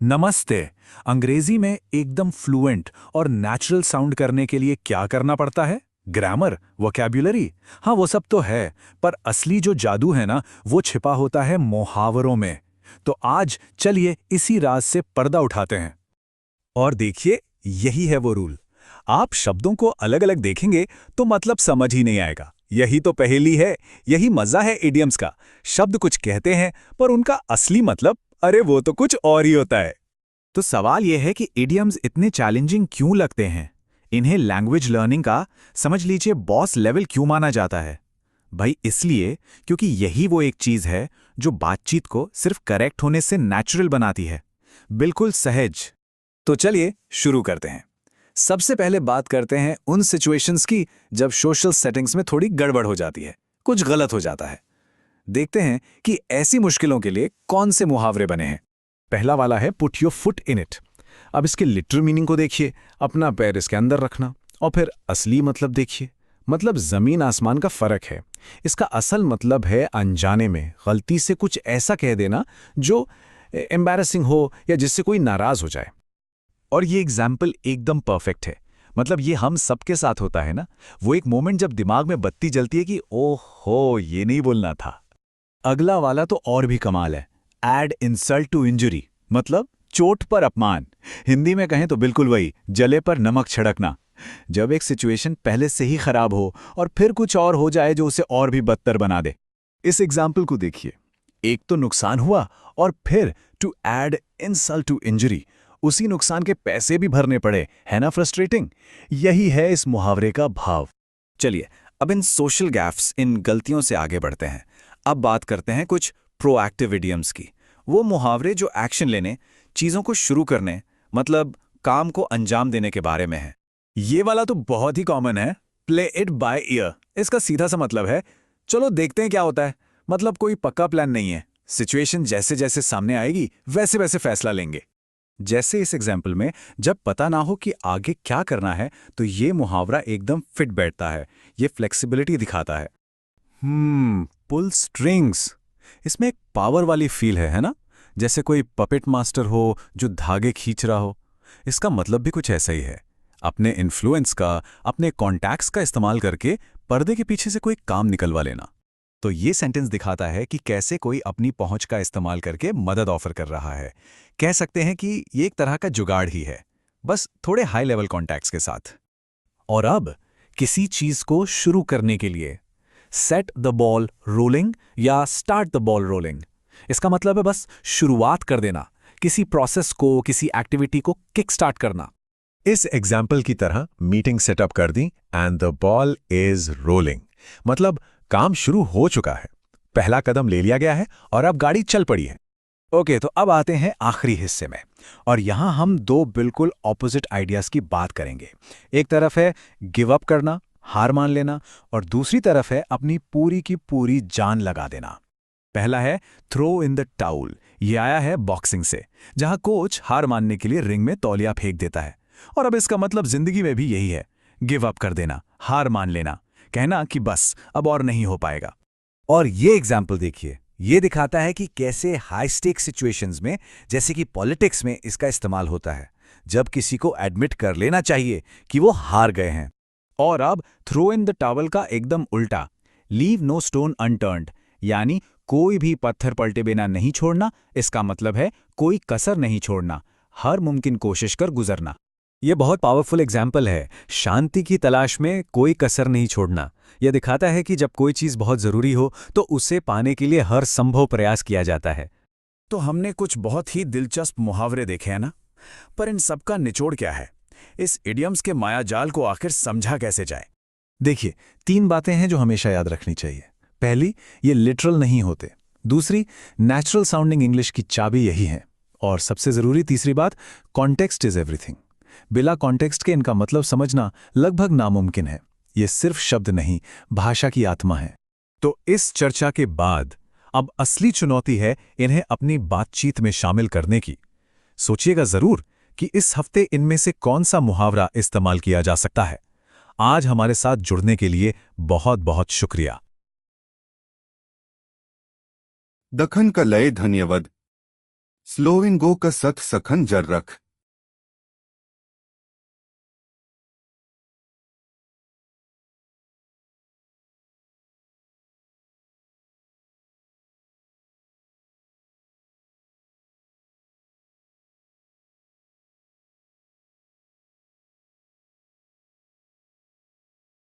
नमस्ते। अंग्रेजी में एकदम फ्लुएंट और नेचुरल साउंड करने के लिए क्या करना पड़ता है? ग्रामर, वोकैब्युलरी, हाँ वो सब तो है, पर असली जो जादू है ना, वो छिपा होता है मुहावरों में। तो आज चलिए इसी राज से पर्दा उठाते हैं। और देखिए, यही है वो रूल। आप शब्दों को अलग अलग देखेंगे तो मतलब समझ ही नहीं आएगा। यही तो पहेली है, यही मजा है इडियम्स का। शब्द कुछ कहते हैं पर उनका असली मतलब, अरे वो तो कुछ और ही होता है। तो सवाल यह है कि इडियम्स इतने चैलेंजिंग क्यों लगते हैं? इन्हें लैंग्वेज लर्निंग का, समझ लीजिए, बॉस लेवल क्यों माना जाता है? भाई इसलिए क्योंकि यही वो एक चीज है जो बातचीत को सिर्फ करेक्ट होने से नेचुरल बनाती है, बिल्कुल सहज। तो चलिए शुरू करते हैं। सबसे पहले बात करते हैं उन सिचुएशंस की जब सोशल सेटिंग्स में थोड़ी गड़बड़ हो जाती है, कुछ गलत हो जाता है। देखते हैं कि ऐसी मुश्किलों के लिए कौन से मुहावरे बने हैं। पहला वाला है put your foot in it. अब इसके लिटरल मीनिंग को देखिए, अपना पैर इसके अंदर रखना। और फिर असली मतलब देखिए, मतलब जमीन आसमान का फर्क है। इसका असल मतलब है अनजाने में गलती से कुछ ऐसा कह देना जो एम्बैरेसिंग हो या जिससे कोई नाराज हो जाए। और ये एग्जाम्पल एकदम परफेक्ट है। मतलब ये हम सबके साथ होता है ना, वो एक मोमेंट जब दिमाग में बत्ती जलती है कि ओहो ये नहीं बोलना था। अगला वाला तो और भी कमाल है, एड इंसल्ट टू इंजरी, मतलब चोट पर अपमान। हिंदी में कहें तो बिल्कुल वही, जले पर नमक छिड़कना। जब एक सिचुएशन पहले से ही खराब हो और फिर कुछ और हो जाए जो उसे और भी बदतर बना दे। इस एग्जाम्पल को देखिए, एक तो नुकसान हुआ और फिर to add insult to injury, उसी नुकसान के पैसे भी भरने पड़े, है ना फ्रस्ट्रेटिंग? यही है इस मुहावरे का भाव। चलिए अब इन सोशल गैप्स, इन गलतियों से आगे बढ़ते हैं। अब बात करते हैं कुछ प्रोएक्टिव इडियम्स की। वो मुहावरे जो एक्शन लेने, चीजों को शुरू करने, मतलब काम को अंजाम देने के बारे में है। ये वाला तो बहुत ही कॉमन है, प्ले इट बाय ईयर। इसका सीधा सा मतलब है चलो देखते हैं क्या होता है। मतलब कोई पक्का प्लान नहीं है, सिचुएशन जैसे जैसे सामने आएगी वैसे वैसे फैसला लेंगे। जैसे इस एग्जाम्पल में, जब पता ना हो कि आगे क्या करना है तो ये मुहावरा एकदम फिट बैठता है। ये फ्लेक्सिबिलिटी दिखाता है। पुल स्ट्रिंग्स, इसमें एक पावर वाली फील है ना? जैसे कोई पपेट मास्टर हो जो धागे खींच रहा हो। इसका मतलब भी कुछ ऐसा ही है, अपने इन्फ्लुएंस का, अपने कॉन्टैक्ट्स का इस्तेमाल करके पर्दे के पीछे से कोई काम निकलवा लेना। तो ये सेंटेंस दिखाता है कि कैसे कोई अपनी पहुंच का इस्तेमाल करके मदद ऑफर कर रहा है। कह सकते हैं कि ये एक तरह का जुगाड़ ही है, बस थोड़े हाई लेवल कॉन्टैक्ट्स के साथ। और अब किसी चीज को शुरू करने के लिए, सेट द बॉल रोलिंग या स्टार्ट द बॉल रोलिंग। इसका मतलब है बस शुरुआत कर देना, किसी प्रोसेस को, किसी एक्टिविटी को किक स्टार्ट करना। इस एग्जाम्पल की तरह मीटिंग सेटअप कर दी and the ball is rolling, मतलब काम शुरू हो चुका है, पहला कदम ले लिया गया है और अब गाड़ी चल पड़ी है। ओके, तो अब आते हैं आखिरी हिस्से में, और यहां हम दो बिल्कुल ऑपोजिट आइडियाज की बात करेंगे। एक तरफ है गिव अप करना, हार मान लेना, और दूसरी तरफ है अपनी पूरी की पूरी जान लगा देना। पहला है थ्रो इन द टाउल। ये आया है बॉक्सिंग से, जहां कोच हार मानने के लिए रिंग में तौलिया फेंक देता है। और अब इसका मतलब जिंदगी में भी यही है, गिव अप कर देना, हार मान लेना, कहना कि बस अब और नहीं हो पाएगा। और ये एग्जाम्पल देखिए, ये दिखाता है कि कैसे हाई स्टेक सिचुएशंस में, जैसे कि पॉलिटिक्स में, इसका इस्तेमाल होता है, जब किसी को एडमिट कर लेना चाहिए कि वो हार गए हैं। और अब थ्रो इन द टॉवल का एकदम उल्टा, लीव नो स्टोन अनटर्न्ड, यानी कोई भी पत्थर पलटे बिना नहीं छोड़ना। इसका मतलब है कोई कसर नहीं छोड़ना, हर मुमकिन कोशिश कर गुजरना। यह बहुत पावरफुल एग्जाम्पल है, शांति की तलाश में कोई कसर नहीं छोड़ना। यह दिखाता है कि जब कोई चीज बहुत जरूरी हो तो उसे पाने के लिए हर संभव प्रयास किया जाता है। तो हमने कुछ बहुत ही दिलचस्प मुहावरे देखे हैं ना, पर इन सबका निचोड़ क्या है? इस इडियम्स के मायाजाल को आखिर समझा कैसे जाए? देखिए, तीन बातें हैं जो हमेशा याद रखनी चाहिए। पहली, ये लिटरल नहीं होते। दूसरी, नेचुरल साउंडिंग इंग्लिश की चाबी यही है। और सबसे जरूरी तीसरी बात, कॉन्टेक्स्ट इज एवरीथिंग। बिना कॉन्टेक्स्ट के इनका मतलब समझना लगभग नामुमकिन है। ये सिर्फ शब्द नहीं, भाषा की आत्मा है। तो इस चर्चा के बाद अब असली चुनौती है इन्हें अपनी बातचीत में शामिल करने की। सोचिएगा जरूर कि इस हफ्ते इनमें से कौन सा मुहावरा इस्तेमाल किया जा सकता है। आज हमारे साथ जुड़ने के लिए बहुत बहुत शुक्रिया। दखन का लय धन्यवाद। स्लोविंगो का सख्त सखन जर रख।